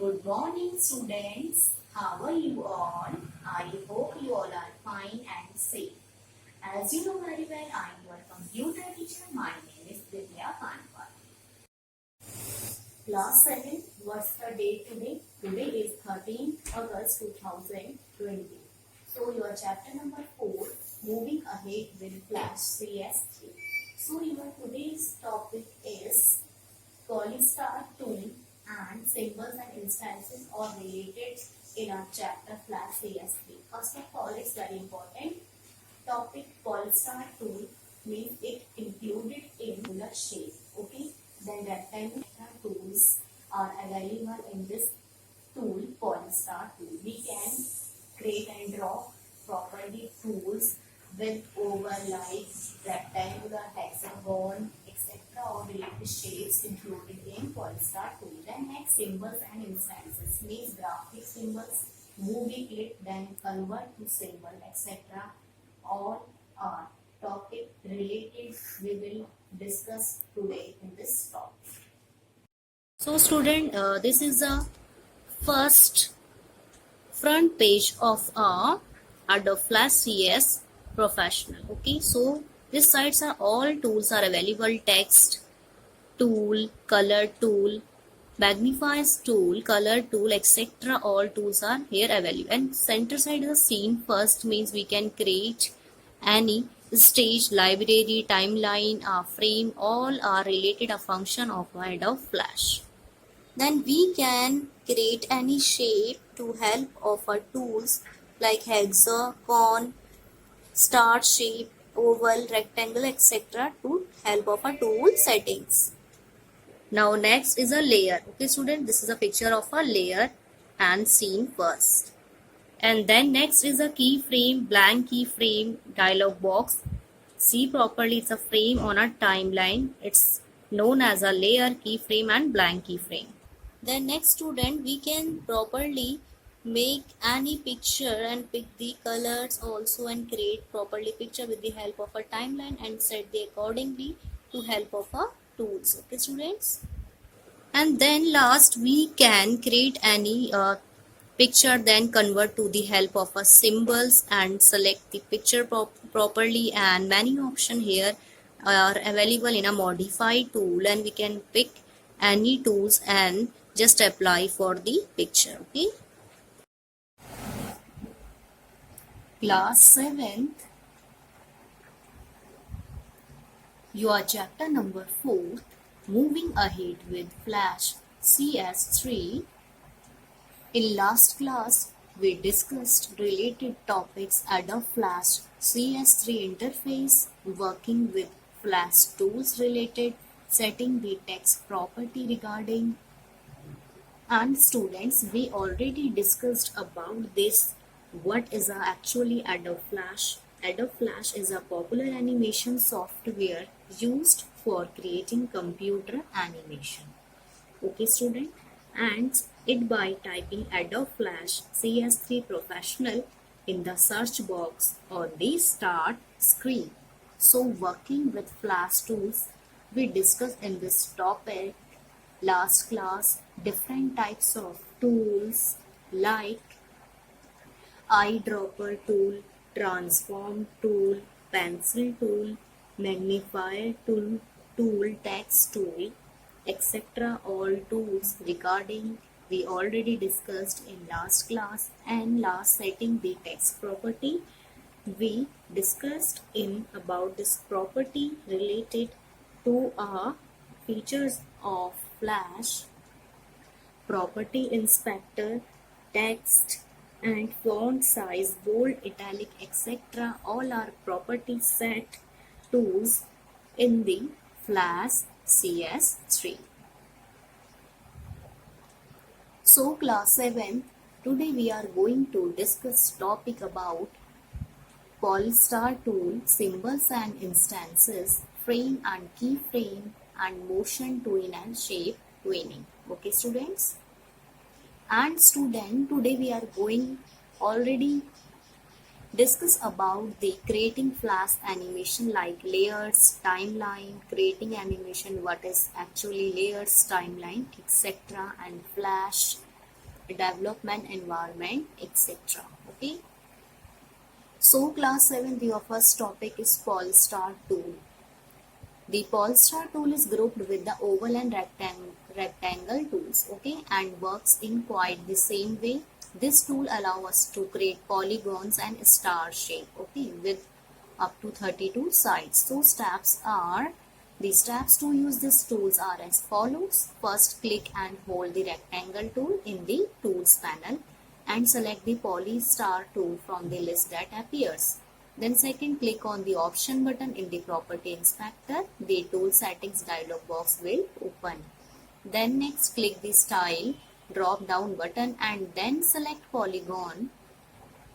Good morning, students. How are you all? I hope you all are fine and safe. As you know very well, I am your computer teacher. My name is Vidya Kanwar. Class 7, what's the date today? Today is 13th August 2020. So your chapter number 4, moving ahead with Flash CS3. So your today's topic is Polystar tool and symbols and instances are related in our chapter Flash CS3. First of all, it's very important. Topic Polystar tool means it included in the shape. Okay. Then rectangular tools are available in this tool, Polystar tool. We can create and draw properly tools with oval, like rectangular, hexagon, etc. or related shapes included in Polystar tool. Then next, symbols and instances means graphic symbols, moving it, then convert to symbol, etc. All are topic related we will discuss today in this topic. So student, this is the first front page of our Adobe Flash CS Professional. Okay, so this sites are all tools are available: text tool, color tool, magnifies tool, color tool, etc. All tools are here available. And center side is a scene first, means we can create any stage, library, timeline, frame, all are related a function of Adobe Flash. Then we can create any shape to help of our tools like hexagon, star shape, oval, rectangle, etc. to help of our tool settings. Now next is a layer. Okay student, this is a picture of a layer and scene first. And then next is a keyframe, blank keyframe, dialog box. See properly, it's a frame on a timeline. It's known as a layer, keyframe and blank keyframe. Then next student, we can properly make any picture and pick the colors also and create properly picture with the help of a timeline and set the accordingly to help of our tools. Okay students? And then last, we can create any picture, then convert to the help of a symbols and select the picture properly, and many options here are available in a modify tool, and we can pick any tools and just apply for the picture. Okay, class 7th, your chapter number 4, moving ahead with Flash CS3. In last class, we discussed related topics: Adobe Flash CS3 interface, working with Flash tools related, setting the text property regarding. And students, we already discussed about this. What is actually Adobe Flash? Adobe Flash is a popular animation software used for creating computer animation. Okay student, and it by typing Adobe Flash CS3 Professional in the search box on the start screen. So working with Flash tools, we discussed in this topic last class different types of tools like eyedropper tool, transform tool, pencil tool, magnifier tool, text tool, etc. All tools regarding we already discussed in last class. And last, setting the text property, we discussed in about this property related to our features of Flash, property inspector, text and font size, bold, italic, etc. all are property set tools in the Flash CS3. So class 7, today we are going to discuss topic about Polystar tool, symbols and instances, frame and keyframe, and motion tween and shape tweening. Okay students? And student, today we are going already discuss about the creating Flash animation like layers, timeline, creating animation, what is actually layers, timeline, etc. and Flash development environment, etc. Okay. So class 7, your first topic is Polestar tool. The Polestar tool is grouped with the oval and rectangle tools, okay, and works in quite the same way. This tool allows us to create polygons and star shape, okay, with up to 32 sides. So the steps to use these tools are as follows. First, click and hold the rectangle tool in the tools panel and select the Polestar tool from the list that appears. Then second, click on the option button in the property inspector. The tool settings dialog box will open. Then next, click the style drop down button and then select polygon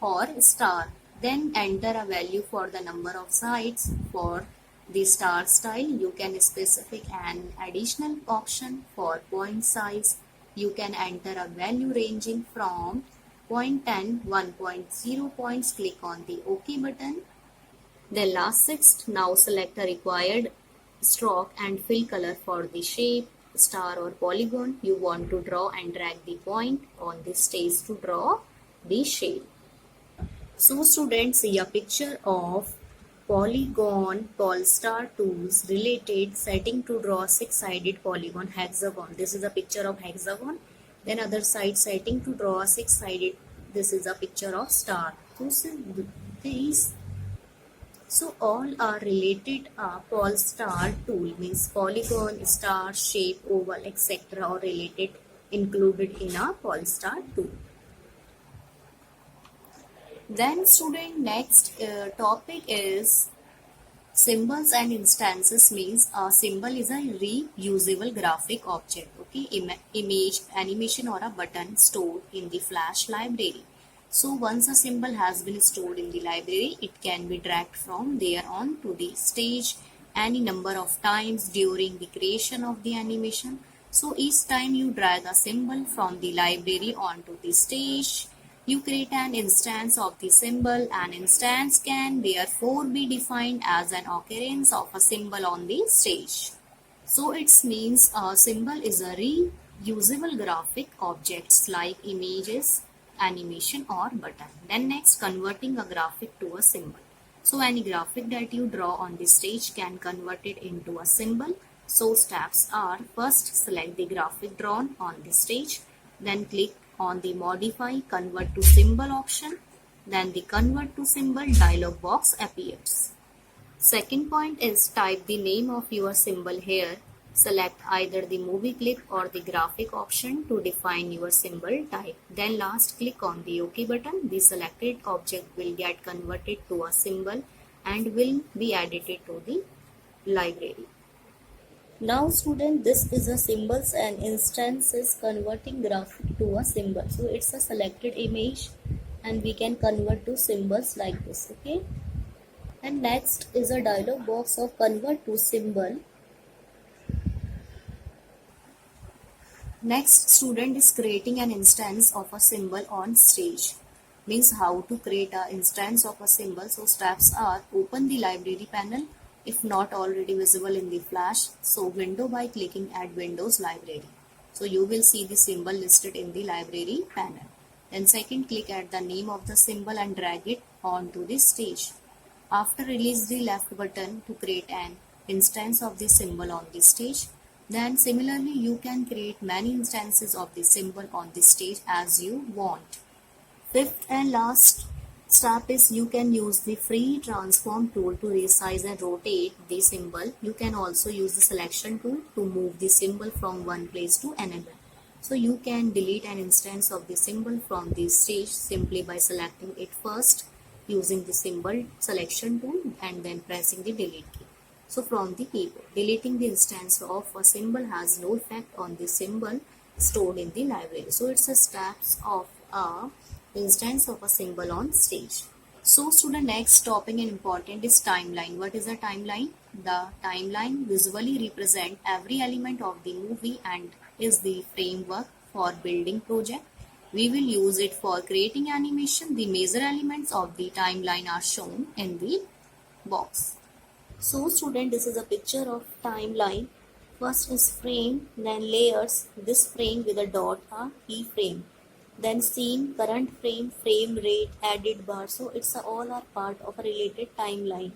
or star. Then enter a value for the number of sides. For the star style, you can specify an additional option for point size. You can enter a value ranging from 0.10 1.0 points. Click on the OK button. Then last sixth, now select a required stroke and fill color for the shape, star or polygon you want to draw and drag the point on the stage to draw the shape. So students, see a picture of polygon Polestar tools related setting to draw six-sided polygon hexagon. This is a picture of hexagon. Then other side setting to draw a six-sided. This is a picture of star. So all are related. Polestar tool means polygon, star, shape, oval, etc. or related included in a Polestar tool. Then student, next topic is symbols and instances. Means a symbol is a reusable graphic object, okay, image, animation or a button stored in the Flash library. So once a symbol has been stored in the library, it can be dragged from there on to the stage any number of times during the creation of the animation. So each time you drag a symbol from the library onto the stage, you create an instance of the symbol. An instance can therefore be defined as an occurrence of a symbol on the stage. So it means a symbol is a reusable graphic objects like images, animation or button. Then next, converting a graphic to a symbol. So any graphic that you draw on the stage can convert it into a symbol. So steps are: first, select the graphic drawn on the stage, then click on the modify convert to symbol option, then the convert to symbol dialog box appears. Second point is type the name of your symbol here. Select either the movie clip or the graphic option to define your symbol type. Then last, click on the OK button. The selected object will get converted to a symbol and will be added to the library. Now student, this is a symbols and instances converting graphic to a symbol. So it's a selected image and we can convert to symbols like this, okay. And next is a dialog box of convert to symbol. Next, student is creating an instance of a symbol on stage. Means how to create an instance of a symbol. So steps are: open the library panel if not already visible in the Flash. So window by clicking add Windows library. So you will see the symbol listed in the library panel. Then second, click at the name of the symbol and drag it onto the stage. After, release the left button to create an instance of the symbol on the stage. Then similarly, you can create many instances of the symbol on the stage as you want. Fifth and last step is you can use the free transform tool to resize and rotate the symbol. You can also use the selection tool to move the symbol from one place to another. So you can delete an instance of the symbol from the stage simply by selecting it first using the symbol selection tool and then pressing the delete key. So from the keyboard, deleting the instance of a symbol has no effect on the symbol stored in the library. So it's a steps of a instance of a symbol on stage. So student, next topic and important is timeline. What is a timeline? The timeline visually represents every element of the movie and is the framework for building project. We will use it for creating animation. The major elements of the timeline are shown in the box. So student, this is a picture of timeline. First is frame, then layers. This frame with a dot are keyframe. then scene, current frame, frame rate, added bar. So it's all are part of a related timeline.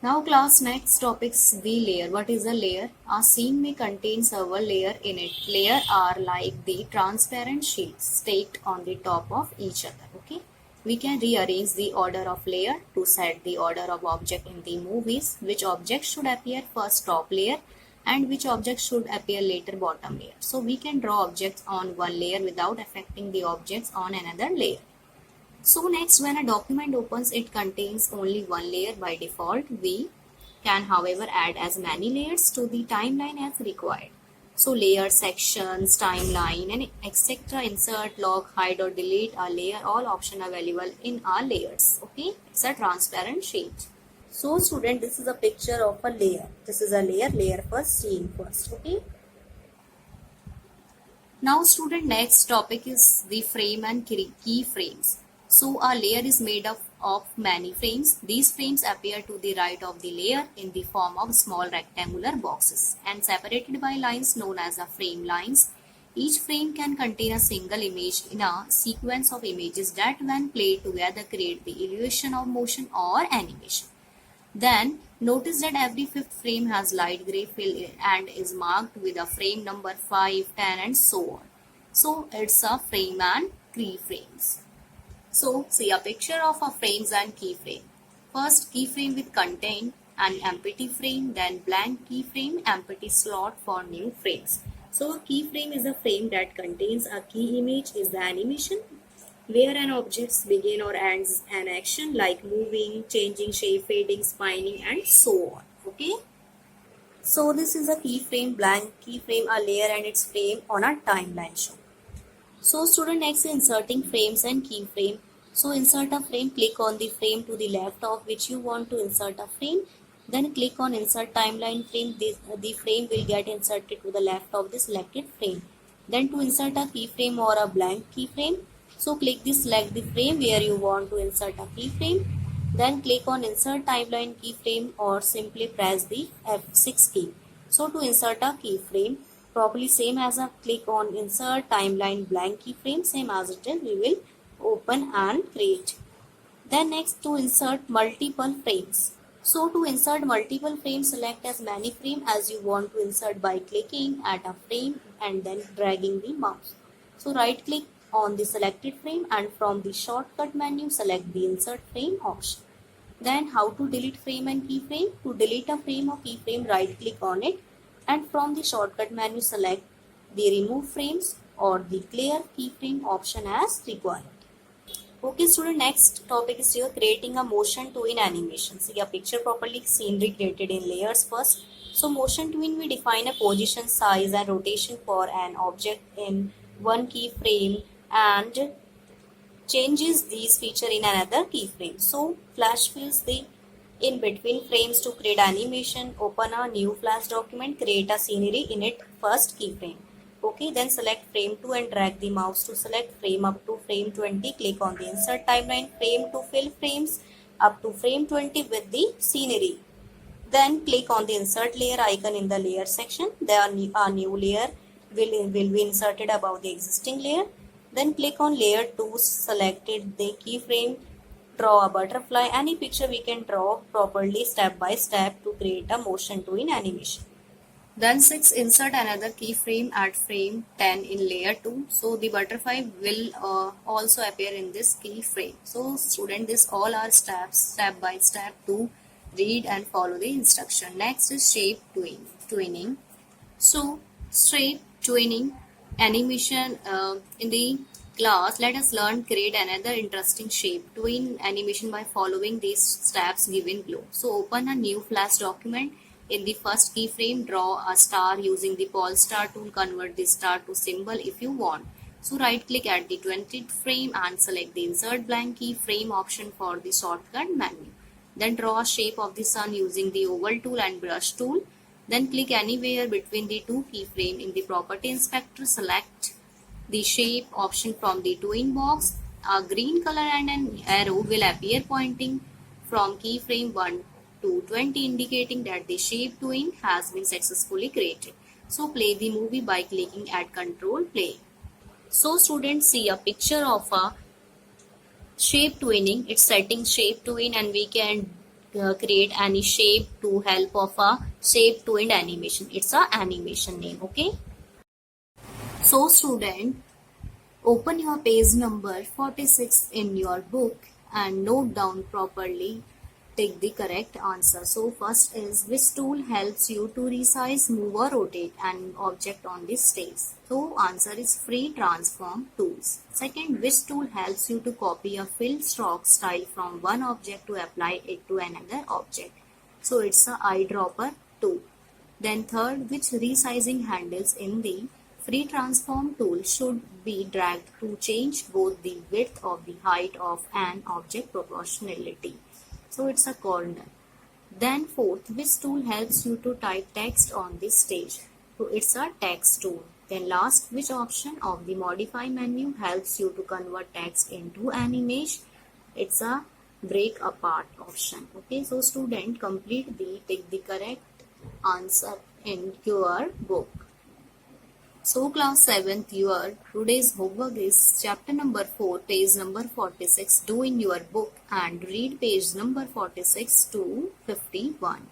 Now class, next topics the layer. What is a layer? A scene may contain several layers in it. Layer are like the transparent sheets stacked on the top of each other. Okay. We can rearrange the order of layer to set the order of object in the movies. Which object should appear first top layer and which object should appear later bottom layer. So we can draw objects on one layer without affecting the objects on another layer. So next, when a document opens, it contains only one layer by default. We can however add as many layers to the timeline as required. So layer, sections, timeline and etc. Insert, lock, hide or delete a layer, all options available in our layers. Okay, it's a transparent sheet. So student, this is a picture of a layer. This is a layer first, scene first. Okay. Now student, next topic is the frame and key frames. So a layer is made up of many frames. These frames appear to the right of the layer in the form of small rectangular boxes and separated by lines known as the frame lines. Each frame can contain a single image in a sequence of images that when played together create the illusion of motion or animation. Then notice that every fifth frame has light gray fill and is marked with a frame number 5, 10 and so on. So it's a frame and keyframes. So see a picture of a frames and keyframe. First keyframe with contain an empty frame, then blank keyframe, empty slot for new frames. So a keyframe is a frame that contains a key image is the animation where an object begins or ends an action like moving, changing shape, fading, spinning and so on. Okay. So this is a keyframe, blank keyframe, a layer and its frame on a timeline show. So student, next inserting frames and keyframe. So insert a frame, click on the frame to the left of which you want to insert a frame. Then click on insert timeline frame. The frame will get inserted to the left of the selected frame. Then to insert a keyframe or a blank keyframe, so select the frame where you want to insert a keyframe. Then click on insert timeline keyframe or simply press the F6 key. So to insert a keyframe, properly same as a click on insert timeline blank keyframe, same as it is, we will open and create. Then next, to insert multiple frames. So to insert multiple frames, select as many frames as you want to insert by clicking at a frame and then dragging the mouse. So right click on the selected frame and from the shortcut menu select the insert frame option. Then how to delete frame and keyframe. To delete a frame or keyframe, right click on it and from the shortcut menu select the remove frames or the clear keyframe option as required. Okay student, next topic is here creating a motion twin animation. See a picture properly, scenery created in layers first. So motion twin, we define a position, size and rotation for an object in one keyframe and changes these feature in another keyframe. So flash fills the in between frames to create animation. Open a new flash document, create a scenery in it first keyframe. Okay, then select frame 2 and drag the mouse to select frame up to frame 20. Click on the insert timeline frame to fill frames up to frame 20 with the scenery. Then click on the insert layer icon in the layer section. There a new layer will be inserted above the existing layer. Then click on layer 2, selected the keyframe, draw a butterfly. Any picture we can draw properly step by step to create a motion twin animation. Then 6, insert another keyframe at frame 10 in layer 2. So the butterfly will also appear in this keyframe. So student, this all are steps step by step to read and follow the instruction. Next is shape twinning. So shape twinning animation in the class, let us learn create another interesting shape twin animation by following these steps given below. So open a new flash document. In the first keyframe, draw a star using the Polestar tool. Convert the star to symbol if you want. So right click at the 20th frame and select the insert blank keyframe option for the shortcut menu. Then draw a shape of the sun using the oval tool and brush tool. Then click anywhere between the two keyframes in the property inspector. Select the shape option from the twin box. A green color and an arrow will appear pointing from keyframe 1 to 20, indicating that the shape twin has been successfully created. So play the movie by clicking at control play. So students, see a picture of a shape twinning. It's setting shape twin, and we can create any shape to help of a shape twinned animation. It's a animation name. Okay. So student, open your page number 46 in your book and note down properly. Take the correct answer. So first is, which tool helps you to resize, move or rotate an object on the stage? So answer is free transform tools. Second, which tool helps you to copy a fill stroke style from one object to apply it to another object? So it's a eyedropper tool. Then third, which resizing handles in the free transform tool should be dragged to change both the width of the height of an object proportionality? So it's a corner. Then fourth, which tool helps you to type text on this stage? So it's a text tool. Then last, which option of the modify menu helps you to convert text into an image? It's a break apart option. Okay, so student, take the correct answer in your book. So class 7th, your today's homework is chapter number 4, page number 46. Do in your book and read page number 46 to 51.